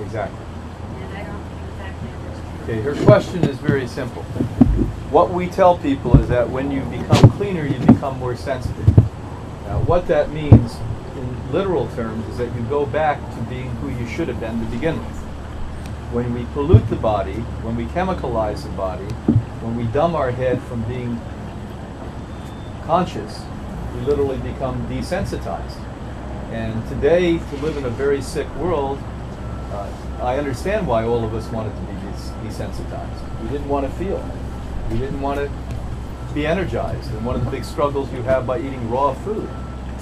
Exactly. And I don't exactly understand. Okay, her question is very simple. What we tell people is that when you become cleaner, you become more sensitive. Now, what that means in literal terms is that you go back to being who you should have been to begin with. When we pollute the body, when we chemicalize the body, when we dumb our head from being conscious, we literally become desensitized. And today, to live in a very sick world, I understand why all of us wanted to be desensitized. We didn't want to feel. We didn't want to be energized. And one of the big struggles you have by eating raw food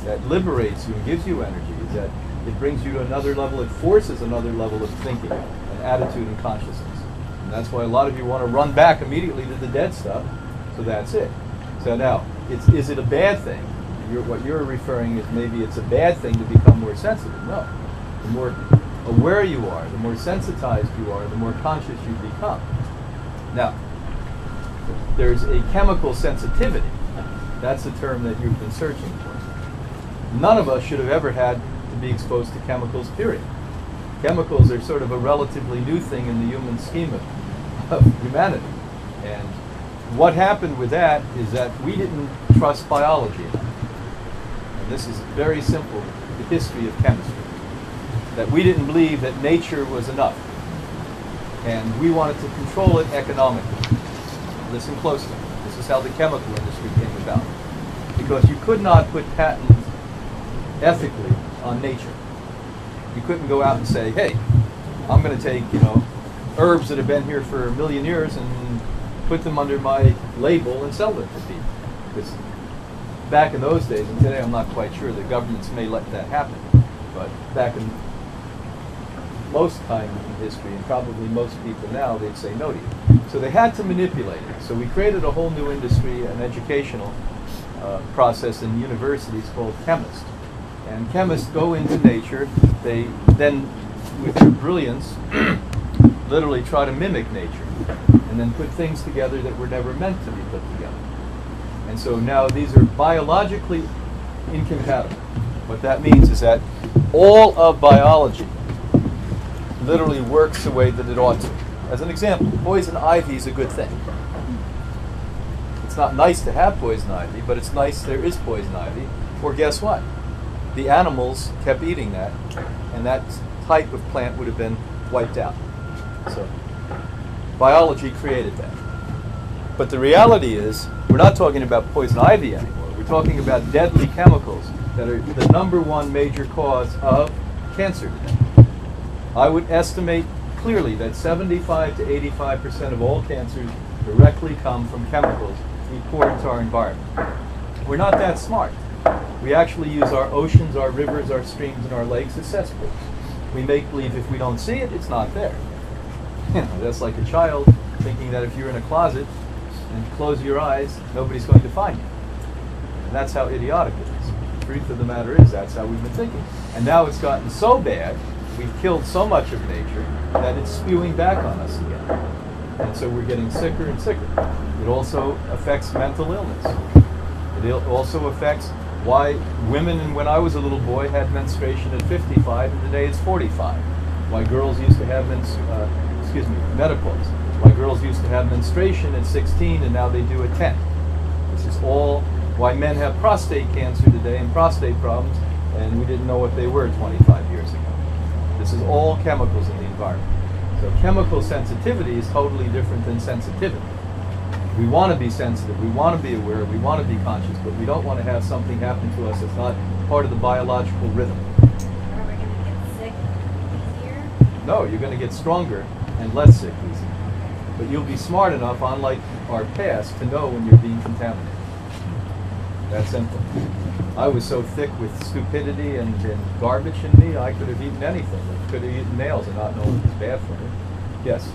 that liberates you and gives you energy is that it brings you to another level, it forces another level of thinking and attitude and consciousness. And that's why a lot of you want to run back immediately to the dead stuff, so that's it. So now, is it a bad thing? What you're referring is maybe it's a bad thing to become more sensitive. No. The more aware you are, the more sensitized you are, the more conscious you become. Now, there's a chemical sensitivity. That's the term that you've been searching for. None of us should have ever had to be exposed to chemicals, period. Chemicals are sort of a relatively new thing in the human scheme of humanity. And what happened with that is that we didn't trust biology enough. And this is very simple, the history of chemistry. That we didn't believe that nature was enough. And we wanted to control it economically. Listen closely. This is how the chemical industry came about. Because you could not put patents ethically on nature. You couldn't go out and say, hey, I'm going to take, herbs that have been here for 1 million years and put them under my label and sell them to people. Because back in those days, and today I'm not quite sure, the governments may let that happen, but back in most time in history, and probably most people now, they'd say no to you. So they had to manipulate it. So we created a whole new industry, an educational process in universities called chemists. And chemists go into nature, they then, with their brilliance, literally try to mimic nature, and then put things together that were never meant to be put together. And so now these are biologically incompatible. What that means is that all of biology literally works the way that it ought to. As an example, poison ivy is a good thing. It's not nice to have poison ivy, but it's nice there is poison ivy. Or guess what? The animals kept eating that, and that type of plant would have been wiped out. So biology created that. But the reality is, we're not talking about poison ivy anymore. We're talking about deadly chemicals that are the #1 major cause of cancer today. I would estimate clearly that 75 to 85% of all cancers directly come from chemicals we pour into our environment. We're not that smart. We actually use our oceans, our rivers, our streams, and our lakes as cesspools. We make believe if we don't see it, it's not there. That's like a child thinking that if you're in a closet and close your eyes, nobody's going to find you. And that's how idiotic it is. The truth of the matter is that's how we've been thinking. And now it's gotten so bad, we've killed so much of nature that it's spewing back on us again. And so we're getting sicker and sicker. It also affects mental illness. It also affects why women, and when I was a little boy, had menstruation at 55 and today it's 45. Why girls used to have menopause. Why girls used to have menstruation at 16 and now they do at 10. This is all why men have prostate cancer today and prostate problems, and we didn't know what they were 25 years ago. This is all chemicals in the environment. So chemical sensitivity is totally different than sensitivity. We want to be sensitive, we want to be aware, we want to be conscious, but we don't want to have something happen to us that's not part of the biological rhythm. Are we going to get sick easier? No, you're going to get stronger and less sick easy. But you'll be smart enough, unlike our past, to know when you're being contaminated. That's simple. I was so thick with stupidity and garbage in me, I could have eaten anything. I could have eaten nails and not known it was bad for me. Yes?